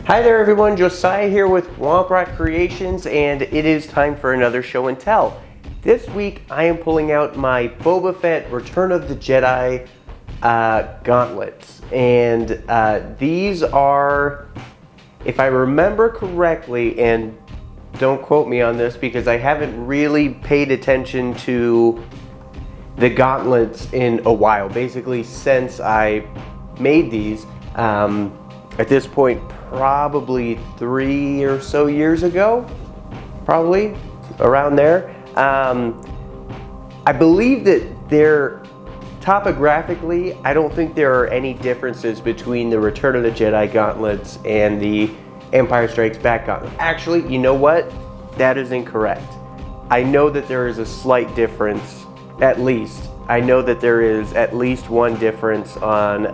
Hi there everyone, Josiah here with Womprat Creations, and it is time for another show and tell. This week I am pulling out my Boba Fett Return of the Jedi gauntlets, and these are, if I remember correctly, and don't quote me on this because I haven't really paid attention to the gauntlets in a while, basically since I made these. At this point, probably 3 or so years ago, probably around there. I believe that they're topographically, I don't think there are any differences between the Return of the Jedi gauntlets and the Empire Strikes Back gauntlet. Actually, you know what? That is incorrect. I know that there is a slight difference, at least. I know that there is at least one difference on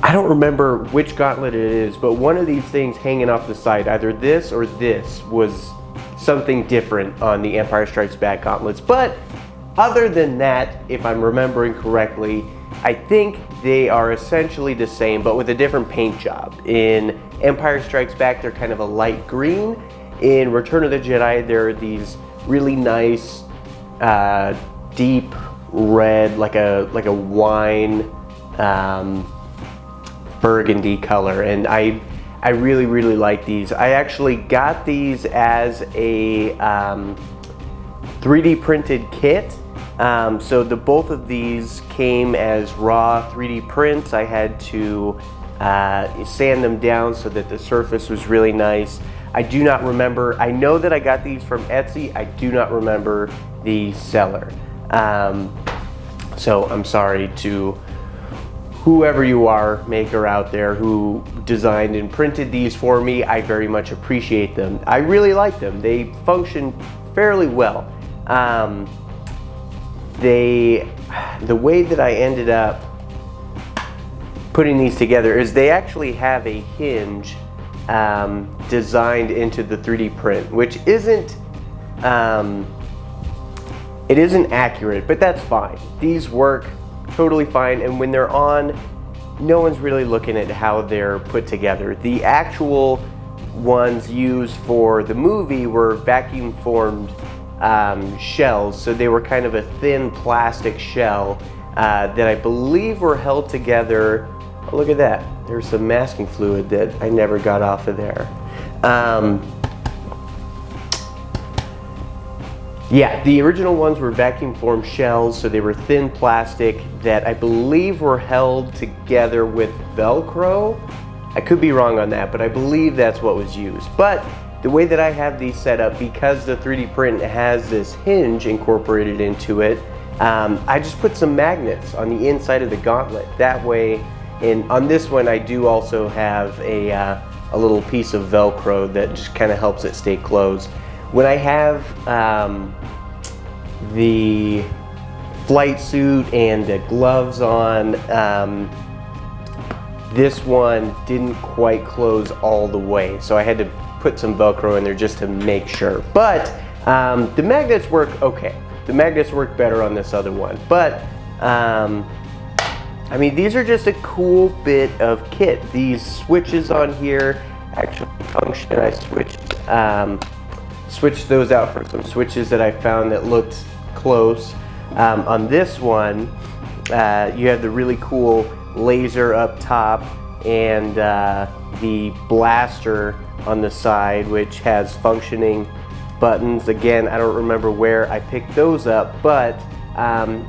I don't remember which gauntlet it is, but one of these things hanging off the side, either this or this, was something different on the Empire Strikes Back gauntlets. But other than that, if I'm remembering correctly, I think they are essentially the same, but with a different paint job. In Empire Strikes Back, they're kind of a light green. In Return of the Jedi, they're these really nice, deep red, like a wine, burgundy color, and I really like these. I actually got these as a 3D printed kit. So both of these came as raw 3D prints. I had to sand them down so that the surface was really nice. I do not remember, I know that I got these from Etsy. I do not remember the seller. So I'm sorry to whoever you are, maker out there, who designed and printed these for me. I very much appreciate them. I really like them. They function fairly well. The way that I ended up putting these together is they actually have a hinge designed into the 3D print, which isn't it isn't accurate, but that's fine. These work totally fine, and when they're on, no one's really looking at how they're put together. The actual ones used for the movie were vacuum formed shells, so they were kind of a thin plastic shell that I believe were held together. Oh, look at that, there's some masking fluid that I never got off of there. Yeah, the original ones were vacuum formed shells, so they were thin plastic that I believe were held together with Velcro. I could be wrong on that, but I believe that's what was used. But the way that I have these set up, because the 3D print has this hinge incorporated into it, I just put some magnets on the inside of the gauntlet. That way, and on this one I do also have a little piece of Velcro that just kind of helps it stay closed. When I have the flight suit and the gloves on, this one didn't quite close all the way, so I had to put some Velcro in there just to make sure. But the magnets work okay. The magnets work better on this other one. But I mean, these are just a cool bit of kit. These switches on here actually function. I switched those out for some switches that I found that looked close. On this one, you have the really cool laser up top and the blaster on the side, which has functioning buttons. Again, I don't remember where I picked those up, but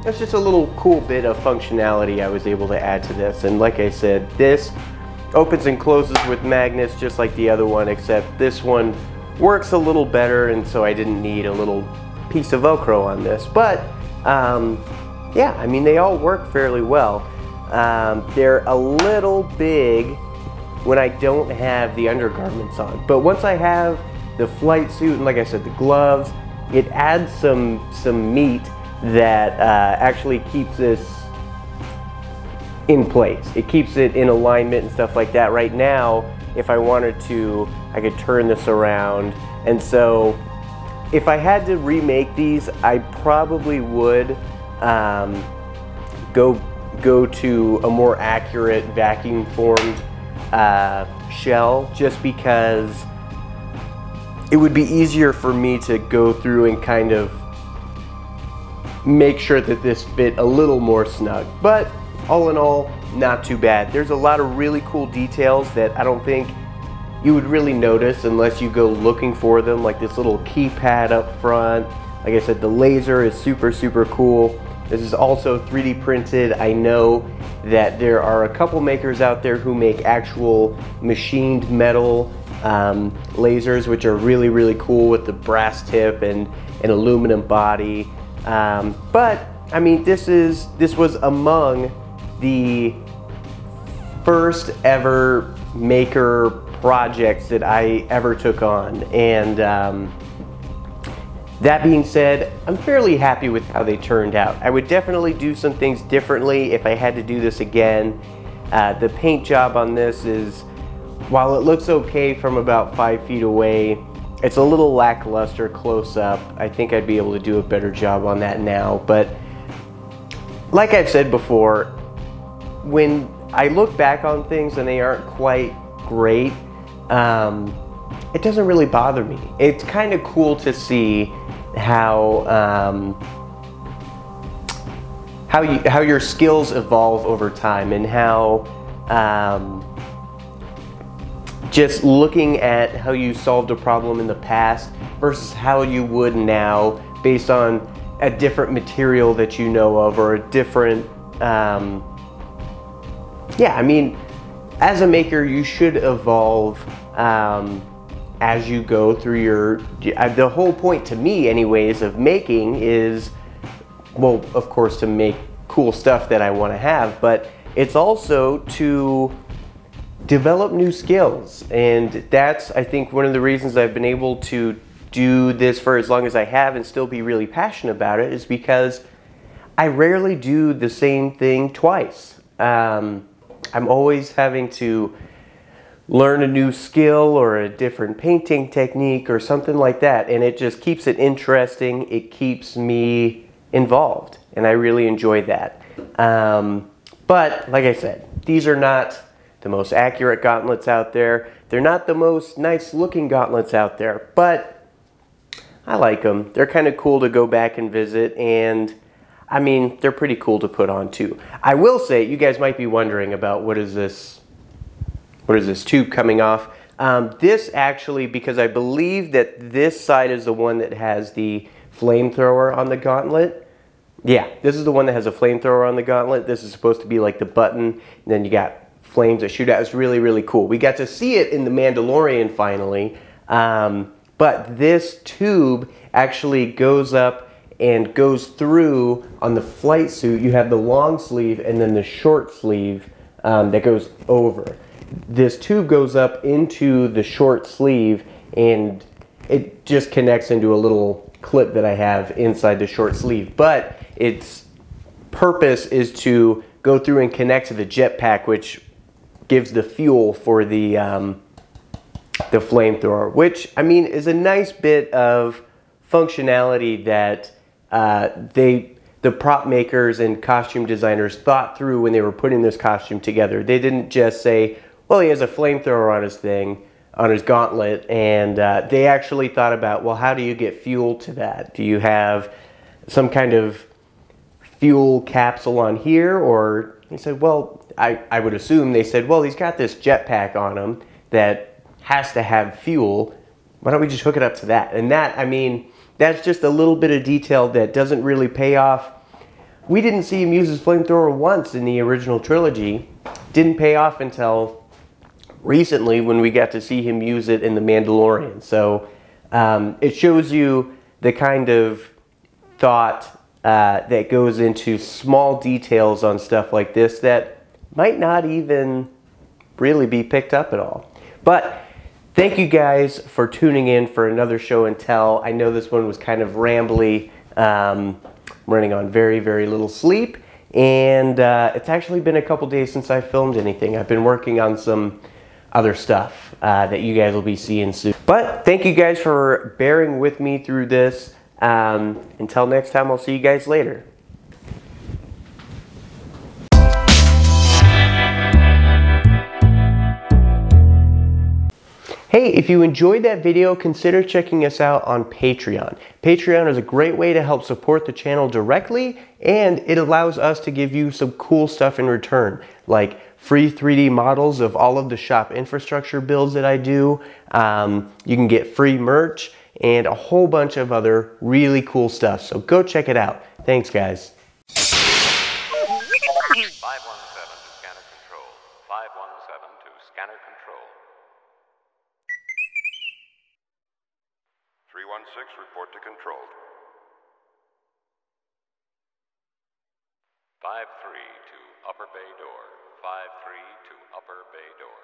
it's just a little cool bit of functionality I was able to add to this. And like I said, this opens and closes with magnets just like the other one, except this one works a little better, and so I didn't need a little piece of Velcro on this. But yeah, I mean, they all work fairly well. They're a little big when I don't have the undergarments on, but once I have the flight suit and, like I said, the gloves, it adds some meat that actually keeps this in place. It keeps it in alignment and stuff like that. Right now, if I wanted to, I could turn this around. And so if I had to remake these, I probably would go to a more accurate vacuum formed shell, just because it would be easier for me to go through and kind of make sure that this fit a little more snug. But all in all, not too bad. There's a lot of really cool details that I don't think you would really notice unless you go looking for them, like this little keypad up front. Like I said, the laser is super, super cool. This is also 3D printed. I know that there are a couple makers out there who make actual machined metal lasers, which are really, really cool with the brass tip and an aluminum body. But I mean, this was among the first ever maker projects that I ever took on, and that being said, I'm fairly happy with how they turned out. I would definitely do some things differently if I had to do this again. The paint job on this is, while it looks okay from about 5 feet away, it's a little lackluster close up. I think I'd be able to do a better job on that now. But like I've said before, when I look back on things and they aren't quite great, it doesn't really bother me. It's kind of cool to see how your skills evolve over time, and how just looking at how you solved a problem in the past versus how you would now, based on a different material that you know of, or a different yeah, I mean, as a maker you should evolve as you go through the whole point, to me anyways, of making is, well, of course, to make cool stuff that I want to have, but it's also to develop new skills. And that's, I think, one of the reasons I've been able to do this for as long as I have and still be really passionate about it, is because I rarely do the same thing twice. I'm always having to learn a new skill or a different painting technique or something like that, and it just keeps it interesting. It keeps me involved, and I really enjoy that. But like I said, these are not the most accurate gauntlets out there. They're not the most nice looking gauntlets out there, but I like them. They're kind of cool to go back and visit, and I mean, they're pretty cool to put on too. I will say, you guys might be wondering about what is this tube coming off? This actually, because I believe that this side is the one that has the flamethrower on the gauntlet. Yeah, this is the one that has a flamethrower on the gauntlet. This is supposed to be like the button, and then you got flames that shoot out. It's really, really cool. We got to see it in The Mandalorian finally, but this tube actually goes up and goes through on the flight suit. You have the long sleeve and then the short sleeve that goes over. This tube goes up into the short sleeve, and it just connects into a little clip that I have inside the short sleeve. But its purpose is to go through and connect to the jetpack, which gives the fuel for the flamethrower, which, I mean, is a nice bit of functionality that the prop makers and costume designers thought through when they were putting this costume together. They didn't just say, well, he has a flamethrower on his thing, on his gauntlet, and they actually thought about, well, how do you get fuel to that? Do you have some kind of fuel capsule on here? Or he said, well, I would assume they said, well, he's got this jetpack on him that has to have fuel. Why don't we just hook it up to that? And that, I mean, that's just a little bit of detail that doesn't really pay off. We didn't see him use his flamethrower once in the original trilogy. Didn't pay off until recently when we got to see him use it in The Mandalorian. So it shows you the kind of thought that goes into small details on stuff like this that might not even really be picked up at all. But thank you guys for tuning in for another show and tell. I know this one was kind of rambly. Running on very, very little sleep, and it's actually been a couple days since I filmed anything. I've been working on some other stuff that you guys will be seeing soon. But thank you guys for bearing with me through this. Until next time, I'll see you guys later. Hey, if you enjoyed that video, consider checking us out on Patreon. Patreon is a great way to help support the channel directly, and it allows us to give you some cool stuff in return, like free 3D models of all of the shop infrastructure builds that I do. You can get free merch and a whole bunch of other really cool stuff. So go check it out. Thanks, guys. 517 to scanner control. 517 to scanner control. 316, report to control. 53 to upper bay door. 53 to upper bay door.